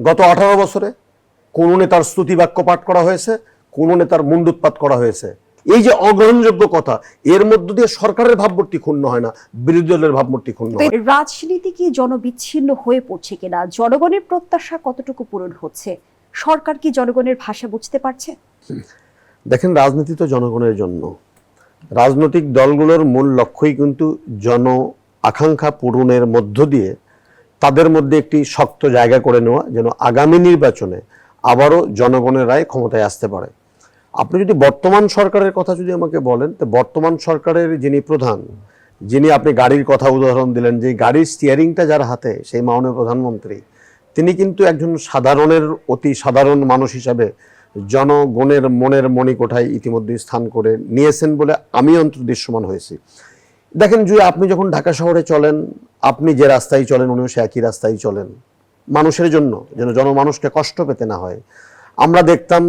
গত 18 বছরে কোন নেতার স্তুতি বাক্য পাঠ করা হয়েছে, কোন নেতার মুন্ডুৎপাত করা হয়েছে? এই যে অগ্রহণযোগ্য কথা, এর মধ্য দিয়ে সরকারের ভাবমূর্তি ক্ষুণ্ণ হয় না, বিরোধী দলের ভাবমূর্তি ক্ষুণ্ণ হয়। রাজনীতি কি জনবিচ্ছিন্ন হয়ে পড়ছে কিনা? জনগণের প্রত্যাশা কতটুকু পূরণ হচ্ছে? সরকার কি জনগণের ভাষা বুঝতে পারছে? দেখেন, রাজনীতি তো জনগণের জন্য। রাজনৈতিক দলগুলোর মূল লক্ষ্যই কিন্তু জন আকাঙ্ক্ষা পূরণের মধ্য দিয়ে তাদের মধ্যে একটি শক্ত জায়গা করে নেওয়া, যেন আগামী নির্বাচনে আবারও জনগণের রায় ক্ষমতায় আসতে পারে। আপনি যদি বর্তমান সরকারের কথা যদি আমাকে বলেন, তো বর্তমান সরকারের যিনি প্রধান, যিনি আপনি গাড়ির কথা উদাহরণ দিলেন, যে গাড়ির স্টিয়ারিংটা যার হাতে, সেই মাননীয় প্রধানমন্ত্রী, তিনি কিন্তু একজন সাধারণের অতি সাধারণ মানুষ হিসাবে জনগণের মনের মণিকোঠায় ইতিমধ্যে স্থান করে নিয়েছেন বলে আমি অন্তত দৃশ্যমান হয়েছি। দেখেন, যে আপনি যখন ঢাকা শহরে চলেন, আপনি যে রাস্তায় চলেন উনিও সে একই রাস্তায় চলেন, মানুষের জন্য, যেন জনমানুষকে কষ্ট পেতে না হয়। আমরা দেখতাম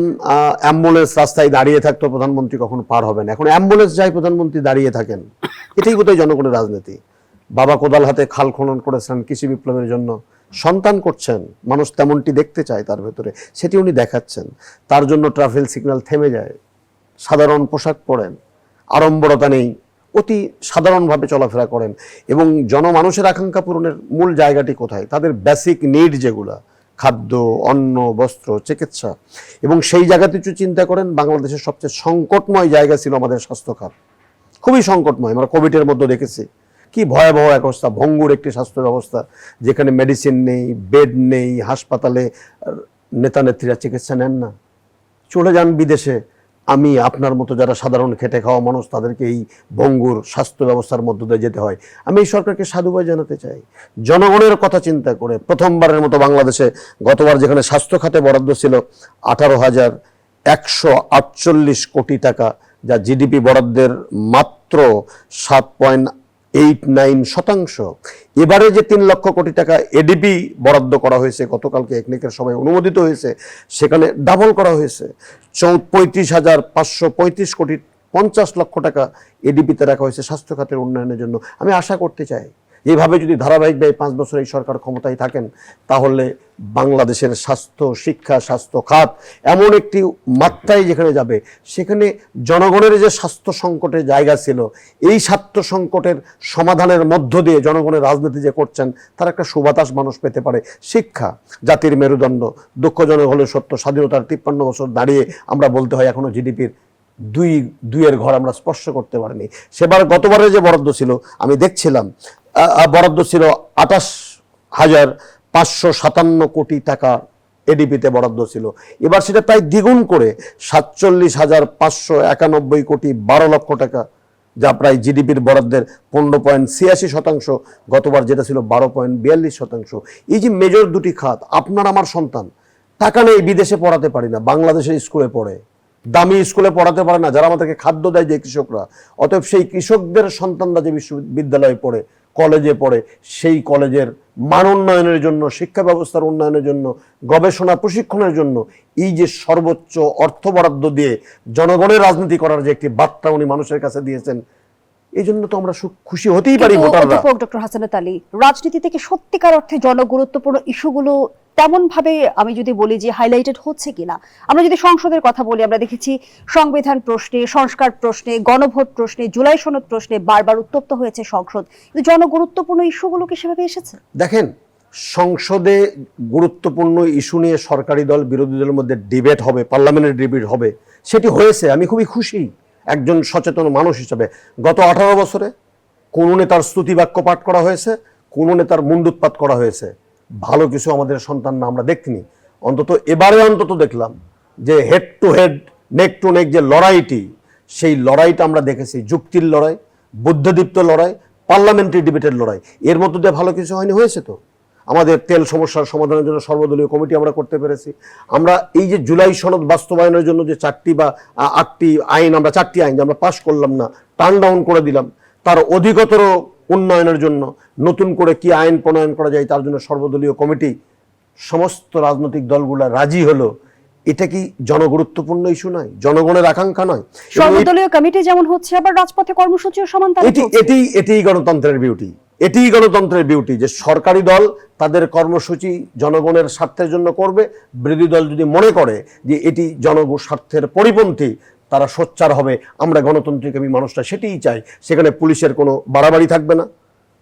অ্যাম্বুলেন্স রাস্তায় দাঁড়িয়ে থাকতো, প্রধানমন্ত্রী কখন পার হবেন, এখন অ্যাম্বুলেন্স যায়, প্রধানমন্ত্রী দাঁড়িয়ে থাকেন। এটাই বোধহয় জনগণের রাজনীতি। বাবা কোদাল হাতে খাল খনন করেছেন কৃষি বিপ্লবের জন্য, সন্তান করছেন, মানুষ তেমনটি দেখতে চায় তার ভেতরে, সেটি উনি দেখাচ্ছেন। তার জন্য ট্রাফিক সিগন্যাল থেমে যায়, সাধারণ পোশাক পরেন, আড়ম্বরতা নেই, অতি সাধারণভাবে চলাফেরা করেন। এবং জনমানুষের আকাঙ্ক্ষা পূরণের মূল জায়গাটি কোথায়? তাদের বেসিক নিড যেগুলা, খাদ্য, অন্ন, বস্ত্র, চিকিৎসা। এবং সেই জায়গাতে একটু চিন্তা করেন, বাংলাদেশের সবচেয়ে সংকটময় জায়গা ছিল আমাদের স্বাস্থ্য খাত, খুবই সংকটময়। আমরা কোভিডের মধ্যে দেখেছি কি ভয়াবহ এক অবস্থা, ভঙ্গুর একটি স্বাস্থ্য ব্যবস্থা, যেখানে মেডিসিন নেই, বেড নেই, হাসপাতালে নেতা নেত্রীরা চিকিৎসা নেন না, চলে যান বিদেশে। আমি আপনার মতো যারা সাধারণ খেটে খাওয়া মানুষ, তাদেরকে এই ভঙ্গুর স্বাস্থ্য ব্যবস্থার মধ্য দিয়ে যেতে হয়। আমি এই সরকারকে সাধুবাদ জানাতে চাই, জনগণের কথা চিন্তা করে প্রথমবারের মতো বাংলাদেশে গতবার যেখানে স্বাস্থ্য খাতে বরাদ্দ ছিল 18,148 কোটি টাকা, যা জিডিপি বরাদ্দের মাত্র 7.89%, এবারে যে 3 লক্ষ কোটি টাকা এডিপি বরাদ্দ করা হয়েছে, গতকালকে একনেকের সভায় অনুমোদিত হয়েছে, সেখানে ডাবল করা হয়েছে। 35,535 কোটি 50 লক্ষ টাকা এডিপিতে রাখা হয়েছে স্বাস্থ্য খাতের উন্নয়নের জন্য। আমি আশা করতে চাই, এইভাবে যদি ধারাবাহিকভাবে 5 বছর এই সরকার ক্ষমতায় থাকেন, তাহলে বাংলাদেশের স্বাস্থ্য, শিক্ষা, স্বাস্থ্য খাত এমন একটি মাত্রায় যেখানে যাবে, সেখানে জনগণের যে স্বাস্থ্য সংকটের জায়গা ছিল, এই স্বাস্থ্য সংকটের সমাধানের মধ্য দিয়ে জনগণের রাজনীতি যে করছেন, তার একটা সুবাতাস মানুষ পেতে পারে। শিক্ষা জাতির মেরুদণ্ড, দুঃখজনক হলে সত্য, স্বাধীনতার 53 বছর দাঁড়িয়ে আমরা বলতে হয় এখনো জিডিপির দুইয়ের ঘর আমরা স্পর্শ করতে পারিনি। সেবার গতবারে যে বরাদ্দ ছিল, আমি দেখছিলাম বরাদ্দ ছিল 28,557 কোটি টাকা এডিপিতে বরাদ্দ ছিল, এবার সেটা প্রায় দ্বিগুণ করে 47,591 কোটি 12 লক্ষ টাকা, যা প্রায় জিডিপির বরাদ্দের 15.86%, গতবার যেটা ছিল 12.42%। এই যে মেজর দুটি খাত, আপনার আমার সন্তান টাকা নেই, বিদেশে পড়াতে পারি না, বাংলাদেশের স্কুলে পড়ে, দামি স্কুলে পড়াতে পারে না, যারা আমাদেরকে খাদ্য দেয় যে কৃষকরা। অতএব সেই কৃষকদের সন্তানরা যে বিশ্ববিদ্যালয়ে পড়ে, কলেজে পড়ে, সেই কলেজের মান উন্নয়নের জন্য, শিক্ষা ব্যবস্থার উন্নয়নের জন্য, গবেষণা প্রশিক্ষণের জন্য এই যে সর্বোচ্চ অর্থ বরাদ্দ দিয়ে জনগণের রাজনীতি করার যে একটি বার্তা উনি মানুষের কাছে দিয়েছেন, এই জন্য তো আমরা খুশি হতেই পারি ভোটাররা। ডক্টর হাসানাত আলী, রাজনীতি থেকে সত্যিকার অর্থে জনগুরুত্বপূর্ণ ইস্যুগুলো তেমন ভাবে আমি যদি বলি যে হাইলাইটেড হচ্ছে কিনা? আমরা যদি সংসদের কথা বলি, আমরা দেখেছি সংবিধান প্রশ্নে, সংস্কার প্রশ্নে, গণভোট প্রশ্নে, জুলাই সনদ প্রশ্নে বারবার উত্তপ্ত হয়েছে সংসদ, কিন্তু জনগুরুত্বপূর্ণ ইস্যুগুলো কি সেভাবে এসেছে? দেখেন, সংসদে গুরুত্বপূর্ণ ইস্যু নিয়ে সরকারি দল বিরোধী দলের মধ্যে ডিবেট হবে, পার্লামেন্টের ডিবেট হবে, সেটি হয়েছে, আমি খুবই খুশি একজন সচেতন মানুষ হিসেবে। গত 18 বছরে কোন নেতার স্তুতি বাক্য পাঠ করা হয়েছে, কোন নেতার মুন্ডুৎপাত করা হয়েছে, ভালো কিছু আমাদের সন্তান না আমরা দেখিনি। অন্তত এবারে অন্তত দেখলাম যে head to head, neck two নেক যে লড়াইটি, সেই লড়াইটা আমরা দেখেছি, যুক্তির লড়াই, বুদ্ধিদীপ্ত লড়াই, পার্লামেন্টারি ডিবেটের লড়াই। এর মধ্যে দিয়ে ভালো কিছু হয়নি, হয়েছে তো। আমাদের তেল সমস্যার সমাধানের জন্য সর্বদলীয় কমিটি আমরা করতে পেরেছি। আমরা এই যে জুলাই সনদ বাস্তবায়নের জন্য যে 4টি বা 8টি আইন, আমরা 4টি আইন যে আমরা পাশ করলাম না, টার্ন ডাউন করে দিলাম, তার অধিকতর উন্নয়নের জন্য নতুন করে কি আইন প্রণয়ন করা যায়, তার জন্য সর্বদলীয় কমিটি, সমস্ত রাজনৈতিক দলগুলা রাজি হলো। এটা কি জনগুরুত্বপূর্ণ ইস্যু নয়? জনগণের আকাঙ্ক্ষা নয়? সর্বদলীয় কমিটি যেমন হচ্ছে, আবার রাজপথে কর্মসূচিও সমান তালে চলছে। এটি গণতন্ত্রের বিউটি, এটিই গণতন্ত্রের বিউটি, যে সরকারি দল তাদের কর্মসূচি জনগণের স্বার্থের জন্য করবে, বিরোধী দল যদি মনে করে যে এটি জনগণ স্বার্থের পরিপন্থী, তারা সোচ্চার হবে। আমরা গণতন্ত্রকামী মানুষরা সেটিই চাই। সেখানে পুলিশের কোনো বাড়াবাড়ি থাকবে না,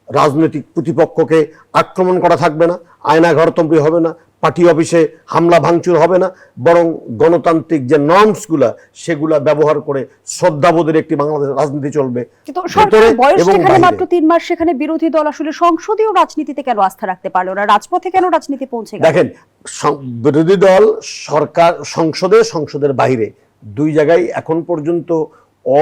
রাজনৈতিক প্রতিপক্ষকে আক্রমণ করা থাকবে না, আয়নাঘরতম্বী হবে না, পার্টি অফিসে হামলা ভাঙচুর হবে না, বরং গণতান্ত্রিক যে নর্মসগুলা সেগুলা ব্যবহার করে শ্রদ্ধাবোধের একটি বাংলাদেশ রাজনীতি চলবে। কিন্তু সরকারের বয়স যেখানে মাত্র 3 মাস, সেখানে বিরোধী দল আসলে সংসদীয় রাজনীতিতে কেন আস্থা রাখতে পারলো না? রাজপথে কেন রাজনীতি পৌঁছে গেল? দেখেন, বিরোধী দল সরকার সংসদের বাইরে দুই জায়গায় এখন পর্যন্ত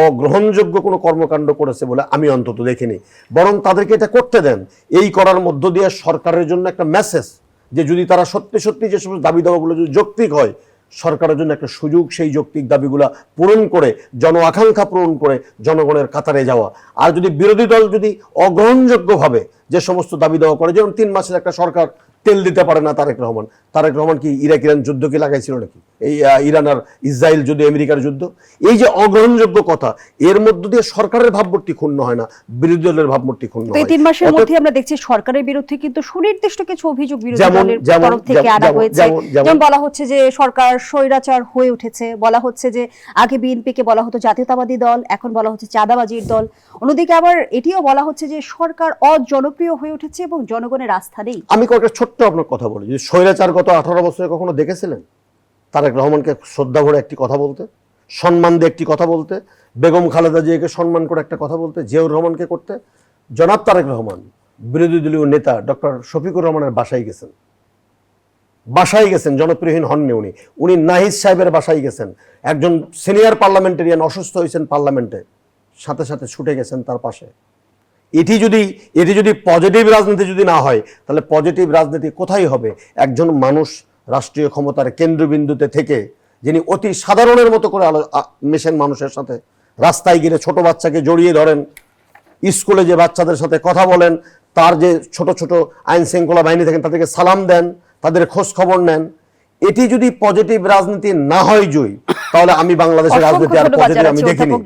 অগ্রহণযোগ্য কোনো কর্মকাণ্ড করেছে বলে আমি অন্তত দেখিনি। বরং তাদেরকে এটা করতে দেন। এই করার মধ্য দিয়ে সরকারের জন্য একটা মেসেজ, যে যদি তারা সত্যি সত্যি যে সমস্ত দাবি দাওয়াগুলো যদি যৌক্তিক হয়, সরকারের জন্য একটা সুযোগ সেই যৌক্তিক দাবিগুলা পূরণ করে, জন আকাঙ্ক্ষা পূরণ করে জনগণের কাতারে যাওয়া। আর যদি বিরোধী দল যদি অগ্রহণযোগ্যভাবে যে সমস্ত দাবি দাওয়া করে, যেমন 3 মাসের একটা সরকার তেল দিতে পারে না তারেক রহমান কি ইরাক ইরান যুদ্ধ কি লাগাইছিল নাকি? এই ইরান আর ইসরায়েল যুদ্ধ, আমেরিকার যুদ্ধ, এই যে অগ্রহণযোগ্য কথা, এর মধ্য দিয়ে সরকারের ভাবমূর্তি ক্ষুণ্ণ হয় না, বিরোধী দলের ভাবমূর্তি ক্ষুণ্ণ হয়। 3 মাসের মধ্যে আমরা দেখছি সরকারের বিরুদ্ধে কিন্তু সুনির্দিষ্ট কিছু অভিযোগ বিরোধী দলের তরফ থেকে আনা হয়েছে। যেমন বলা হচ্ছে যে সরকার স্বৈরাচার হয়ে উঠেছে, বলা হচ্ছে যে আগে বিএনপিকে বলা হতো জাতীয়তাবাদী দল, এখন বলা হচ্ছে চাঁদাবাজির দল। অন্যদিকে আবার এটিও বলা হচ্ছে যে সরকার অজনপ্রিয় হয়ে উঠেছে এবং জনগণের আস্থা নেই। আমি কয়েকটা ছোট্ট আপনার কথা বলি, যে স্বৈরাচার গত 18 বছরে কখনো দেখেছিলেন তারেক রহমানকে শ্রদ্ধা ভরে একটি কথা বলতে, সম্মান দিয়ে একটি কথা বলতে, বেগম খালেদা জিয়াকে সম্মান করে একটা কথা বলতে, জিয়াউর রহমানকে করতে? জনাব তারেক রহমান বিরোধী দলীয় নেতা ডক্টর শফিকুর রহমানের বাসায় গেছেন, জনপ্রিয়হীন হননি উনি। উনি নাহিদ সাহেবের বাসায় গেছেন। একজন সিনিয়র পার্লামেন্টারিয়ান অসুস্থ হয়েছেন পার্লামেন্টে, সাথে সাথে ছুটে গেছেন তার পাশে। এটি যদি পজিটিভ রাজনীতি যদি না হয়, তাহলে পজিটিভ রাজনীতি কোথায় হবে? একজন মানুষ রাষ্ট্রীয় ক্ষমতার কেন্দ্রবিন্দুতে থেকে, যিনি অতি সাধারণের মতো করে মেশেন মানুষের সাথে, রাস্তায় গিয়ে ছোট বাচ্চাকে জড়িয়ে ধরেন, স্কুলে যে বাচ্চাদের সাথে কথা বলেন, তার যে ছোট ছোট আইন শৃঙ্খলা বাহিনী থাকেন তাদেরকে সালাম দেন, তাদের খোঁজ খবর নেন, এটি যদি পজিটিভ রাজনীতি না হয় জয়ী, তাহলে আমি বাংলাদেশের রাজনীতি আর পজিটিভ আমি দেখিনি।